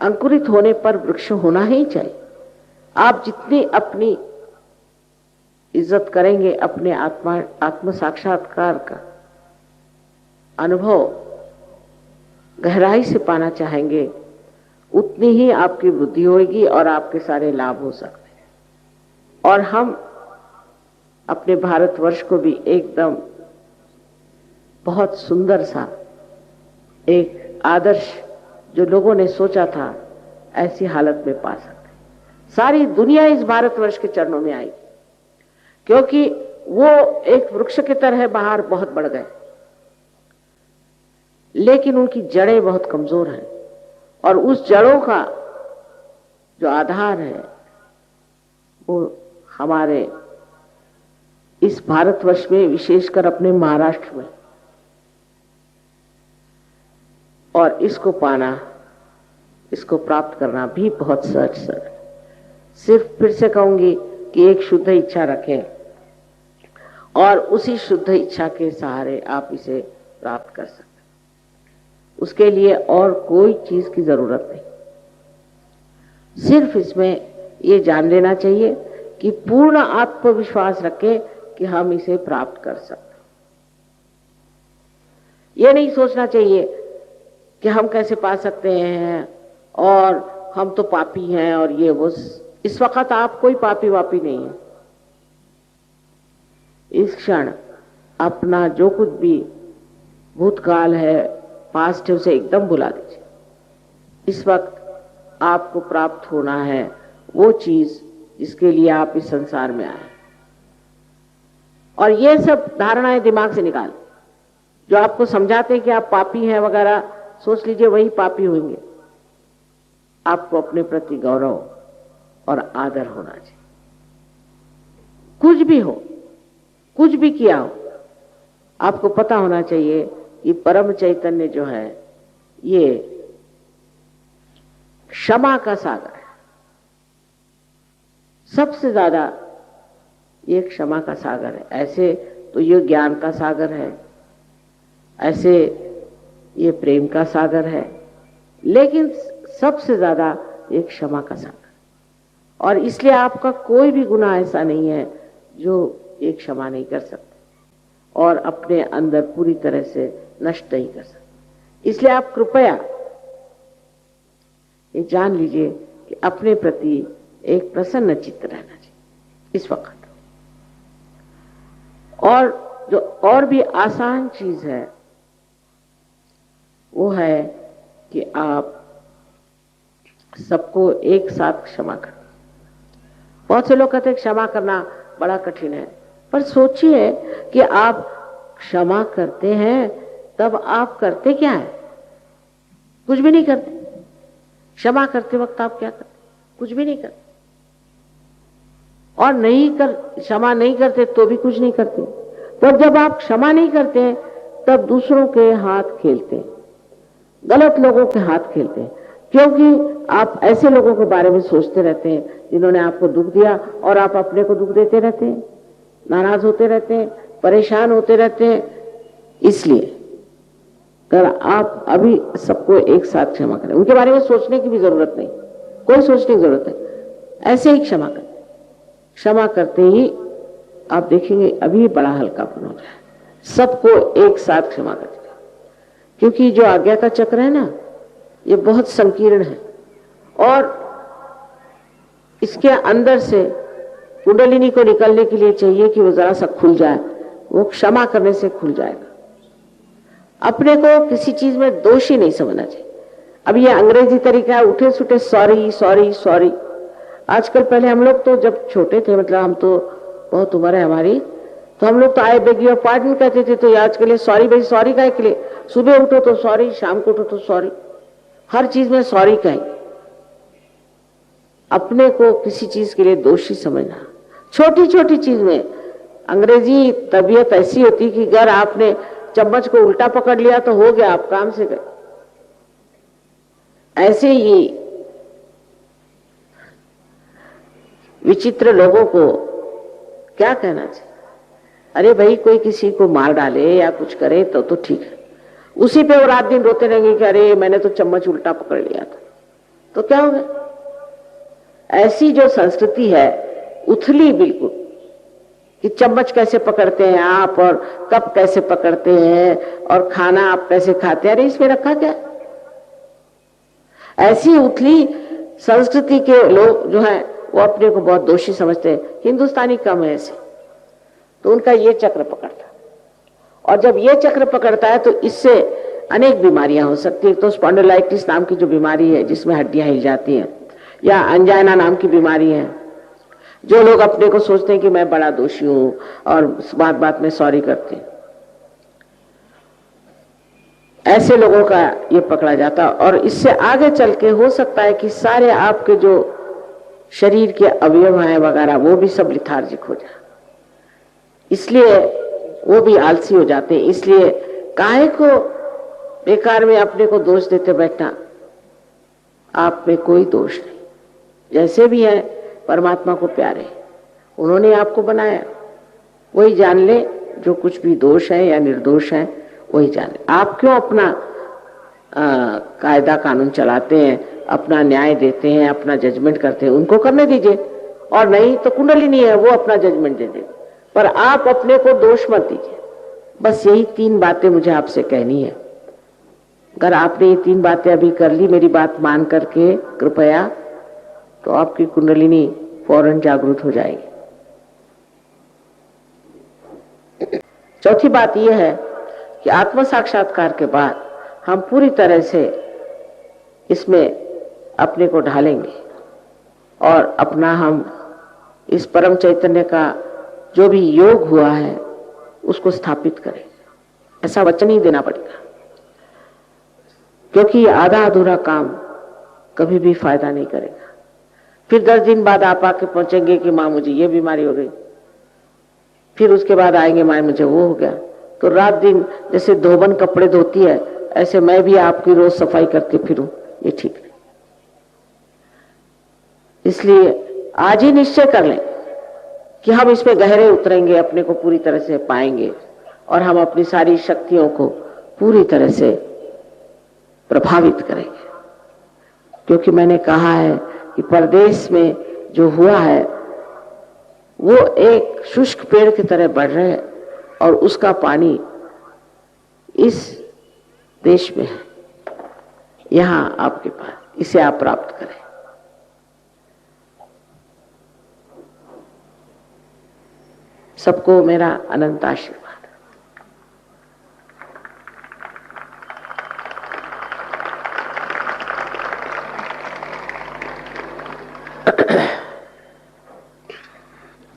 अंकुरित होने पर वृक्ष होना ही चाहिए। आप जितनी अपनी इज्जत करेंगे, अपने आत्म साक्षात्कार का अनुभव गहराई से पाना चाहेंगे, उतनी ही आपकी वृद्धि होगी और आपके सारे लाभ हो सकते हैं। और हम अपने भारतवर्ष को भी एकदम बहुत सुंदर सा एक आदर्श जो लोगों ने सोचा था ऐसी हालत में पा सकते हैं। सारी दुनिया इस भारतवर्ष के चरणों में आई, क्योंकि वो एक वृक्ष की तरह बाहर बहुत बढ़ गए, लेकिन उनकी जड़ें बहुत कमजोर हैं और उस जड़ों का जो आधार है वो हमारे इस भारतवर्ष में, विशेषकर अपने महाराष्ट्र में। और इसको पाना, इसको प्राप्त करना भी बहुत सहज है। सिर्फ फिर से कहूंगी कि एक शुद्ध इच्छा रखें और उसी शुद्ध इच्छा के सहारे आप इसे प्राप्त कर सकते हैं। उसके लिए और कोई चीज की जरूरत नहीं। सिर्फ इसमें ये जान लेना चाहिए कि पूर्ण आत्मविश्वास रखें कि हम इसे प्राप्त कर सकते हैं। ये नहीं सोचना चाहिए कि हम कैसे पा सकते हैं और हम तो पापी हैं और ये वो। इस वक्त आप कोई पापी वापी नहीं है। इस क्षण अपना जो कुछ भी भूतकाल है, पास्ट है, उसे एकदम भुला दीजिए। इस वक्त आपको प्राप्त होना है वो चीज जिसके लिए आप इस संसार में आए। और ये सब धारणाएं दिमाग से निकाल, जो आपको समझाते हैं कि आप पापी हैं वगैरह, सोच लीजिए वही पापी होंगे। आपको अपने प्रति गौरव और आदर होना चाहिए। कुछ भी हो, कुछ भी किया हो, आपको पता होना चाहिए कि परम चैतन्य जो है ये क्षमा का सागर है। सबसे ज्यादा ये क्षमा का सागर है। ऐसे तो ये ज्ञान का सागर है, ऐसे ये प्रेम का सागर है, लेकिन सबसे ज्यादा ये क्षमा का सागर। और इसलिए आपका कोई भी गुनाह ऐसा नहीं है जो ये क्षमा नहीं कर सकते और अपने अंदर पूरी तरह से नष्ट नहीं कर सकते। इसलिए आप कृपया ये जान लीजिए कि अपने प्रति एक प्रसन्न चित्त रहना चाहिए इस वक्त। और जो और भी आसान चीज है वो है कि आप सबको एक साथ क्षमा करें। बहुत से लोग कहते हैं क्षमा करना बड़ा कठिन है, पर सोचिए कि आप क्षमा करते हैं तब आप करते क्या है? कुछ भी नहीं करते। क्षमा करते वक्त आप क्या करते? कुछ भी नहीं करते। और क्षमा नहीं करते तो भी कुछ नहीं करते। तो जब आप क्षमा नहीं करते तब दूसरों के हाथ खेलते हैं, गलत लोगों के हाथ खेलते हैं, क्योंकि आप ऐसे लोगों के बारे में सोचते रहते हैं जिन्होंने आपको दुख दिया और आप अपने को दुख देते रहते हैं, नाराज होते रहते हैं, परेशान होते रहते हैं। इसलिए अगर आप अभी सबको एक साथ क्षमा करें, उनके बारे में सोचने की भी जरूरत नहीं, कोई सोचने की जरूरत नहीं, ऐसे ही क्षमा करें। क्षमा करते ही आप देखेंगे अभी बड़ा हल्कापन हो जाए। सबको एक साथ क्षमा करें, क्योंकि जो आज्ञा का चक्र है ना, ये बहुत संकीर्ण है और इसके अंदर से कुंडलिनी को निकलने के लिए चाहिए कि वो जरा सा खुल जाए। वो क्षमा करने से खुल जाएगा। अपने को किसी चीज में दोषी नहीं समझना चाहिए। अब ये अंग्रेजी तरीका है, उठे सुठे सॉरी सॉरी सॉरी। आजकल, पहले हम लोग तो जब छोटे थे, मतलब हम तो बहुत उम्र है हमारी, तो हम लोग तो आई बेग योर पार्डन कहते थे। तो आज के लिए सॉरी, भाई सॉरी का के लिए सुबह उठो तो सॉरी, शाम को उठो तो सॉरी, हर चीज में सॉरी कहें। अपने को किसी चीज के लिए दोषी समझना, छोटी छोटी चीज में। अंग्रेजी तबीयत ऐसी होती कि अगर आपने चम्मच को उल्टा पकड़ लिया तो हो गया, आप काम से गए। ऐसे ही विचित्र लोगों को क्या कहना चाहिए? अरे भाई, कोई किसी को मार डाले या कुछ करे तो ठीक है, उसी पे वो रात दिन रोते रहेंगे कि अरे मैंने तो चम्मच उल्टा पकड़ लिया था। तो क्या होगा? ऐसी जो संस्कृति है उथली बिल्कुल, कि चम्मच कैसे पकड़ते हैं आप और कप कैसे पकड़ते हैं और खाना आप कैसे खाते हैं, अरे इसमें रखा क्या? ऐसी उथली संस्कृति के लोग जो हैं वो अपने को बहुत दोषी समझते हैं। हिंदुस्तानी कम है ऐसे, तो उनका ये चक्र पकड़ता, और जब ये चक्र पकड़ता है तो इससे अनेक बीमारियां हो सकती है। तो स्पॉन्डिलाइटिस नाम की जो बीमारी है जिसमें हड्डियां हिल जाती हैं, या अंजाइना नाम की बीमारी है, जो लोग अपने को सोचते हैं कि मैं बड़ा दोषी हूं और बात बात में सॉरी करते हैं, ऐसे लोगों का ये पकड़ा जाता। और इससे आगे चल के हो सकता है कि सारे आपके जो शरीर के अवयव हैं वगैरह वो भी सब लिथार्जिक हो जाए, इसलिए वो भी आलसी हो जाते हैं। इसलिए काहे को बेकार में अपने को दोष देते बैठना? आप में कोई दोष नहीं, जैसे भी है परमात्मा को प्यारे, उन्होंने आपको बनाया, वही जान ले जो कुछ भी दोष है या निर्दोष है वही जाने। आप क्यों अपना कायदा कानून चलाते हैं, अपना न्याय देते हैं, अपना जजमेंट करते हैं? उनको करने दीजिए, और नहीं तो कुंडलिनी है वो अपना जजमेंट दे दे, पर आप अपने को दोष मत दीजिए। बस यही 3 बातें मुझे आपसे कहनी है। अगर आपने ये 3 बातें अभी कर ली मेरी बात मान करके कृपया, तो आपकी कुंडलिनी फौरन जागृत हो जाएगी। चौथी बात यह है कि आत्म साक्षात्कार के बाद हम पूरी तरह से इसमें अपने को ढालेंगे और अपना हम इस परम चैतन्य का जो भी योग हुआ है उसको स्थापित करेंगे। ऐसा वचन ही देना पड़ेगा, क्योंकि आधा अधूरा काम कभी भी फायदा नहीं करेगा। फिर 10 दिन बाद आप आके पहुंचेंगे कि माँ मुझे ये बीमारी हो गई, फिर उसके बाद आएंगे माँ मुझे वो हो गया। तो रात दिन जैसे धोबन कपड़े धोती है, ऐसे मैं भी आपकी रोज सफाई करके फिरूं, ये ठीक नहीं। इसलिए आज ही निश्चय कर लें कि हम इसमें गहरे उतरेंगे, अपने को पूरी तरह से पाएंगे और हम अपनी सारी शक्तियों को पूरी तरह से प्रभावित करेंगे। क्योंकि मैंने कहा है कि परदेश में जो हुआ है वो एक शुष्क पेड़ की तरह बढ़ रहे है और उसका पानी इस देश में है, यहां आपके पास, इसे आप प्राप्त करें। सबको मेरा अनंत आशीर्वाद।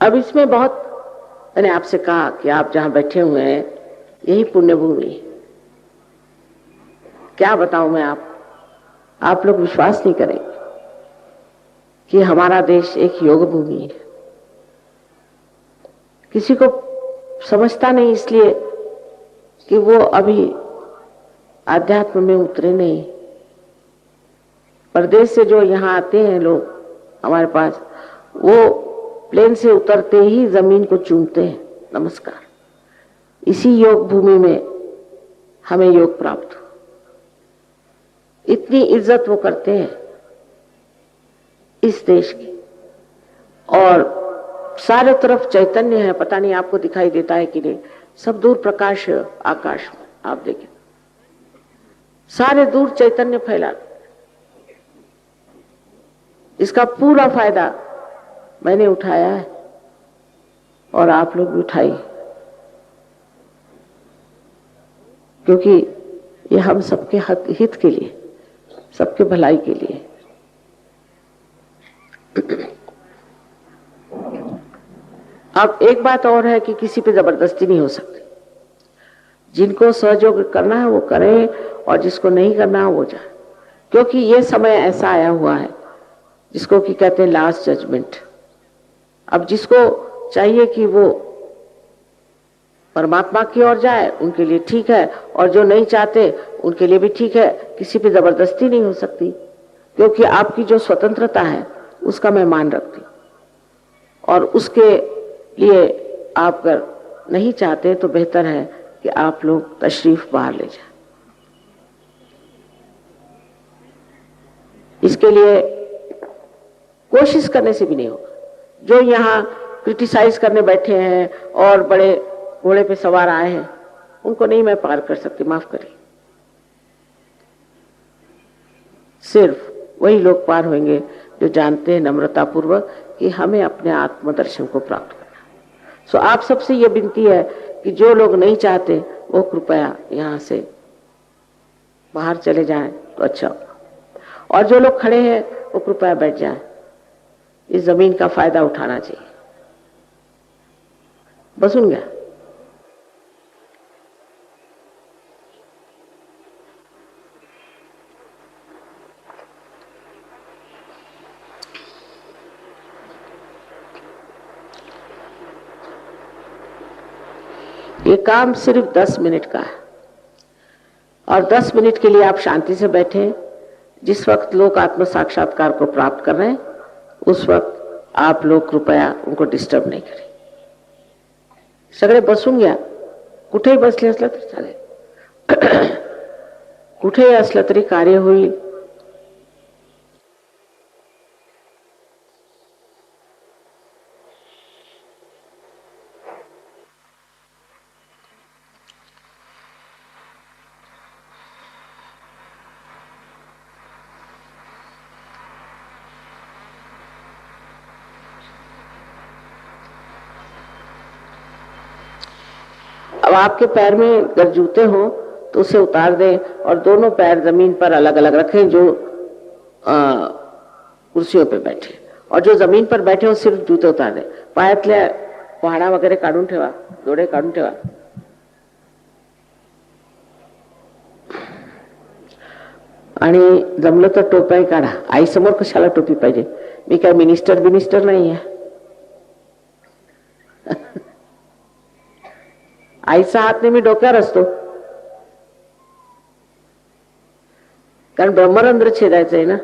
अब इसमें बहुत, मैंने आपसे कहा कि आप जहां बैठे हुए हैं यही पुण्य भूमि है। क्या बताऊं मैं आप लोग विश्वास नहीं करेंगे कि हमारा देश एक योग भूमि है। किसी को समझता नहीं, इसलिए कि वो अभी आध्यात्म में उतरे नहीं। परदेश से जो यहाँ आते हैं लोग हमारे पास, वो प्लेन से उतरते ही जमीन को चूमते हैं, नमस्कार। इसी योग भूमि में हमें योग प्राप्त हो, इतनी इज्जत वो करते हैं इस देश की। और सारे तरफ चैतन्य है, पता नहीं आपको दिखाई देता है कि नहीं, सब दूर प्रकाश आकाश में, आप देखें सारे दूर चैतन्य फैला। इसका पूरा फायदा मैंने उठाया है और आप लोग भी उठाइए, क्योंकि ये हम सबके हित के लिए, सबके भलाई के लिए। अब एक बात और है कि किसी पे जबरदस्ती नहीं हो सकती। जिनको सहयोग करना है वो करें और जिसको नहीं करना है वो जाए, क्योंकि ये समय ऐसा आया हुआ है जिसको कि कहते हैं लास्ट जजमेंट। अब जिसको चाहिए कि वो परमात्मा की ओर जाए उनके लिए ठीक है, और जो नहीं चाहते उनके लिए भी ठीक है। किसी पे जबरदस्ती नहीं हो सकती, क्योंकि आपकी जो स्वतंत्रता है उसका मैं मान रखती हूँ, और उसके लिए आप अगर नहीं चाहते तो बेहतर है कि आप लोग तशरीफ बाहर ले जाए। इसके लिए कोशिश करने से भी नहीं होगा। जो यहाँ क्रिटिसाइज करने बैठे हैं और बड़े घोड़े पे सवार आए हैं, उनको नहीं मैं पार कर सकती, माफ करिए। सिर्फ वही लोग पार होंगे जो जानते हैं नम्रतापूर्वक कि हमें अपने आत्मदर्शन को प्राप्त करना। सो आप सबसे ये विनती है कि जो लोग नहीं चाहते वो कृपया यहाँ से बाहर चले जाएं तो अच्छा होगा, और जो लोग खड़े हैं वो कृपया बैठ जाएं। इस जमीन का फायदा उठाना चाहिए। बसून गया। ये काम सिर्फ 10 मिनट का है, और 10 मिनट के लिए आप शांति से बैठे। जिस वक्त लोग आत्म साक्षात्कार को प्राप्त कर रहे हैं उस वक्त आप लोग कृपया उनको डिस्टर्ब नहीं करें। सगळे बसून घ्या, कुठेही बसले असलं तरी चालेल, कुठेही असलं तरी कार्य होईल। अब आपके पैर में अगर जूते हो तो उसे उतार दें और दोनों पैर जमीन पर अलग अलग रखें। जो कुर्सियों पे बैठे और जो जमीन पर बैठे हो सिर्फ जूते उतार दें। पायातल्या पहाडा वगैरे काढून ठेवा, डोळे काढून ठेवा। आणि जमलं तर टोप्याही काढा। आई समोर कशाला टोपी पाहिजे? मी काय मिनिस्टर नाही आहे। आईचा हात नेहमी डोक्यावर असतो, कारण ब्रह्मरंध्र छेदायचं आहे ना।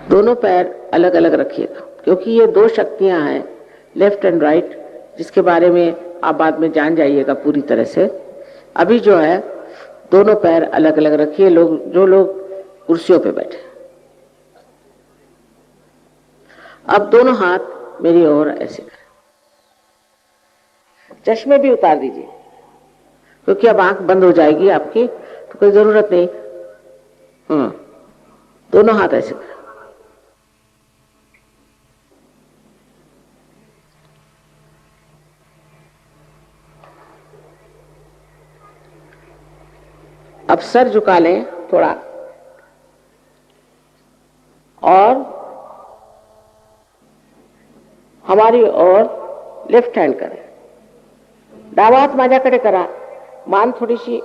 दोनों पैर अलग अलग रखिएगा, क्योंकि ये दो शक्तियां हैं, लेफ्ट एंड राइट, जिसके बारे में आप बाद में जान जाइएगा पूरी तरह से। अभी जो है दोनों पैर अलग अलग रखिए। जो लोग कुर्सियों पे बैठे, अब दोनों हाथ मेरी ओर ऐसे करें। चश्मे भी उतार दीजिए, क्योंकि अब आंख बंद हो जाएगी आपकी, तो कोई जरूरत नहीं। दोनों हाथ ऐसे करें। अब सर झुका लें थोड़ा, और हमारी ओर लेफ्ट हँड करें। डावा हात माझ्याकडे करा, मान थोडीशी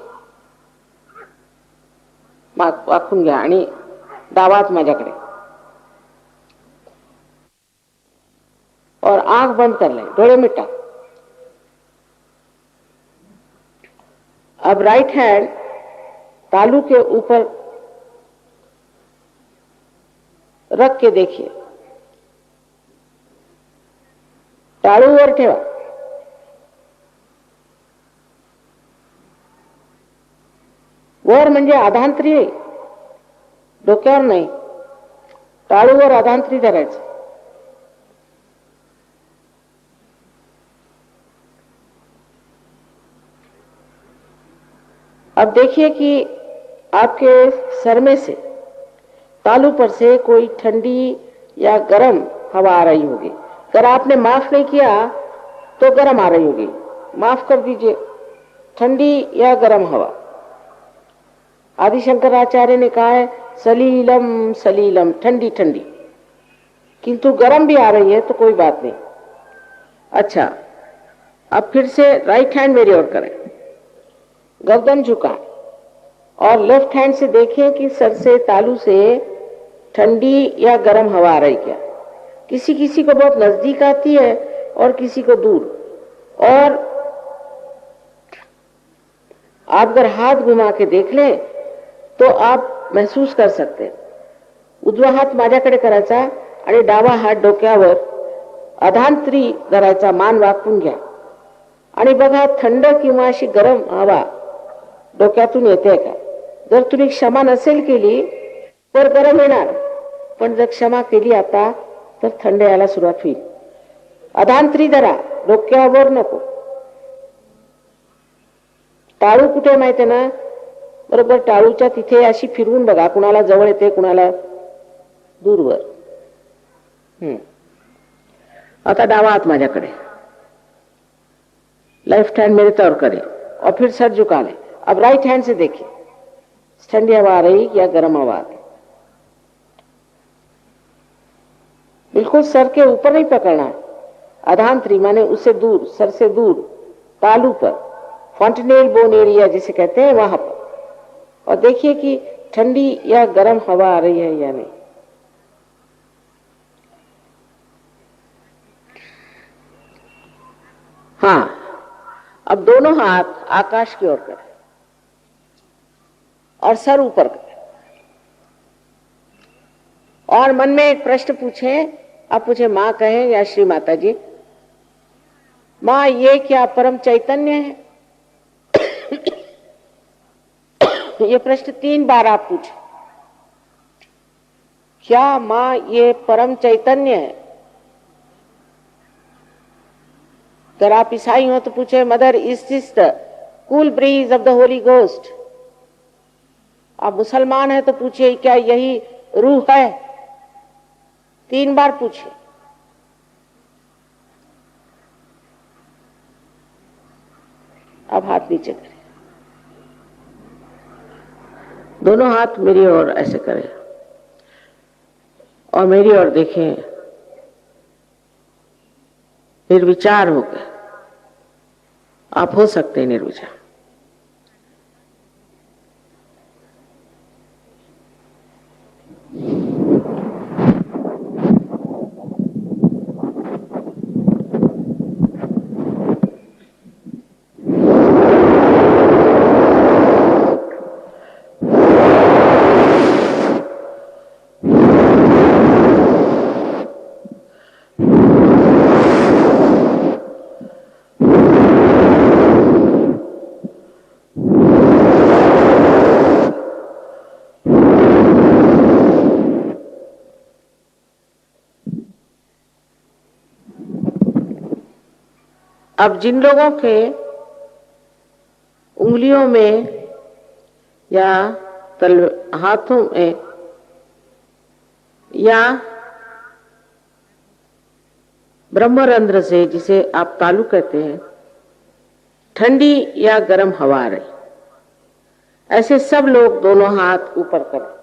वाकून घ्या आणि डावा हात माझ्याकडे, और आंख बंद कर लें, डोळे मिटा। अब राइट हैंड तालू के ऊपर रख के देखिए, टाळू वर ठेवा। वर म्हणजे आधांतरी नाही, डोक्यावर नाही, टाळूवर आधांतरी धरायचं। अब देखिए कि आपके सर में से तालू पर से कोई ठंडी या गर्म हवा आ रही होगी। अगर आपने माफ नहीं किया तो गर्म आ रही होगी, माफ कर दीजिए। ठंडी या गर्म हवा, आदि शंकराचार्य ने कहा है सलीलम सलीलम, ठंडी ठंडी, किंतु गर्म भी आ रही है तो कोई बात नहीं। अच्छा, अब फिर से राइट हैंड मेरी ओर करें, गर्दन झुका, और लेफ्ट हैंड से देखें कि सर से तालू से ठंडी या गर्म हवा आ रही क्या। किसी किसी को बहुत नजदीक आती है और किसी को दूर। और आप अगर हाथ घुमा के देख लें तो आप महसूस कर सकते हैं। उजवा हात माझ्याकडे करायचा आणि डावा हात डोक्यावर अधांतरी धरायचा, मान वाकून घ्या आणि बघा थंड किंवा अशी गरम हवा डोक्यातून येते का. जर तुम्ही क्षमा नसेल केली तर गरम येणार, पण जर क्षमा केली आता तर थंड यायला सुरुवात होईल. अधांतरी धरा, डोक्यावर नको. टाळू कुठे माहिती ना, बरोबर टाळूच्या तिथे अशी फिरवून बघा, कुणाला जवळ येते कुणाला दूरवर. आता डावा हात माझ्याकडे, लेफ्ट हैंड मेरे तौर करे और फिर सर झुका ले. अब राइट हैंड से देखिए ठंडी हवा आ रही या गर्म हवा आ रही. बिल्कुल सर के ऊपर नहीं पकड़ना, अधांतरी माने उससे दूर, सर से दूर, तालू पर, फॉन्टेनेल बोन एरिया जिसे कहते हैं वहां पर. और देखिए कि ठंडी या गर्म हवा आ रही है या नहीं. हाँ, अब दोनों हाथ आकाश की ओर करें और सर ऊपर करें और मन में एक प्रश्न पूछें. आप पूछे माँ कहें या श्री माता जी, माँ ये क्या परम चैतन्य है? ये प्रश्न 3 बार आप पूछे. क्या माँ ये परम चैतन्य है? अगर आप ईसाई हो तो पूछे mother is this the cool bridge of the Holi ghost. आप मुसलमान है तो पूछिए क्या यही रूह है? 3 बार पूछिए. अब हाथ नीचे करें, दोनों हाथ मेरी ओर ऐसे करें और मेरी ओर देखें. निर्विचार हो गए, आप हो सकते हैं निर्विचार. अब जिन लोगों के उंगलियों में या हाथों में या ब्रह्मरंध्र से, जिसे आप तालु कहते हैं, ठंडी या गर्म हवा आ रही, ऐसे सब लोग दोनों हाथ ऊपर करें.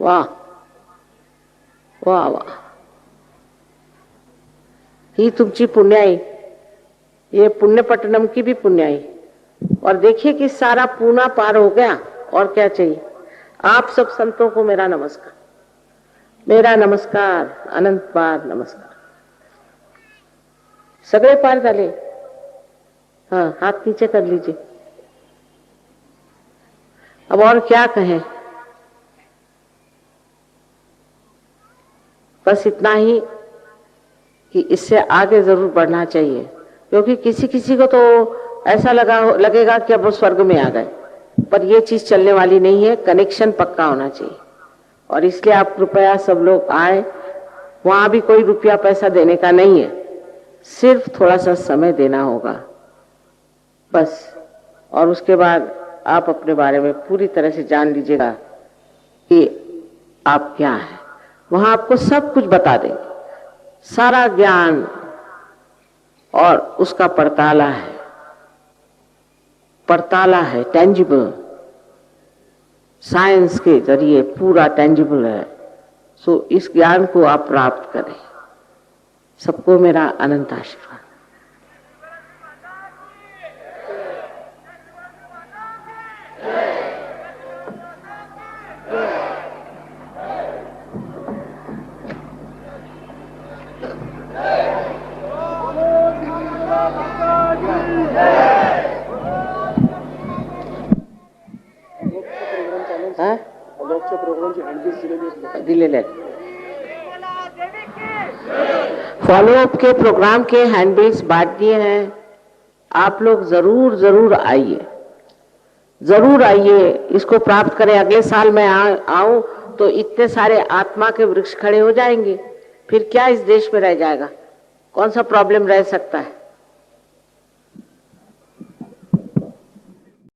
वाह वाह वाह, ही तुमची पुण्याई, ये पुण्यपट्टनम की भी पुण्याई. और देखिए कि सारा पूना पार हो गया, और क्या चाहिए. आप सब संतों को मेरा नमस्कार, मेरा नमस्कार, अनंत बार नमस्कार. सगळे पार झाले. हाँ, हाथ नीचे कर लीजिए. अब और क्या कहें, बस इतना ही कि इससे आगे जरूर बढ़ना चाहिए, क्योंकि किसी किसी को तो ऐसा लगेगा कि अब वो स्वर्ग में आ गए, पर ये चीज चलने वाली नहीं है. कनेक्शन पक्का होना चाहिए. और इसलिए आप कृपया सब लोग आए. वहां भी कोई रुपया पैसा देने का नहीं है, सिर्फ थोड़ा सा समय देना होगा बस. और उसके बाद आप अपने बारे में पूरी तरह से जान लीजिएगा कि आप क्या हैं. वहां आपको सब कुछ बता देंगे, सारा ज्ञान, और उसका पड़ताला है, टेंजिबल. साइंस के जरिए पूरा टेंजिबल है. सो इस ज्ञान को आप प्राप्त करें. सबको मेरा अनंत आशीर्वाद. दिलेले फॉलोअप के प्रोग्राम के हैंडबिल्स बांट दिए हैं। आप लोग जरूर जरूर आइए, जरूर आइए, इसको प्राप्त करें। अगले साल मैं आऊं तो इतने सारे आत्मा के वृक्ष खड़े हो जाएंगे, फिर क्या इस देश में रह जाएगा? कौन सा प्रॉब्लम रह सकता है?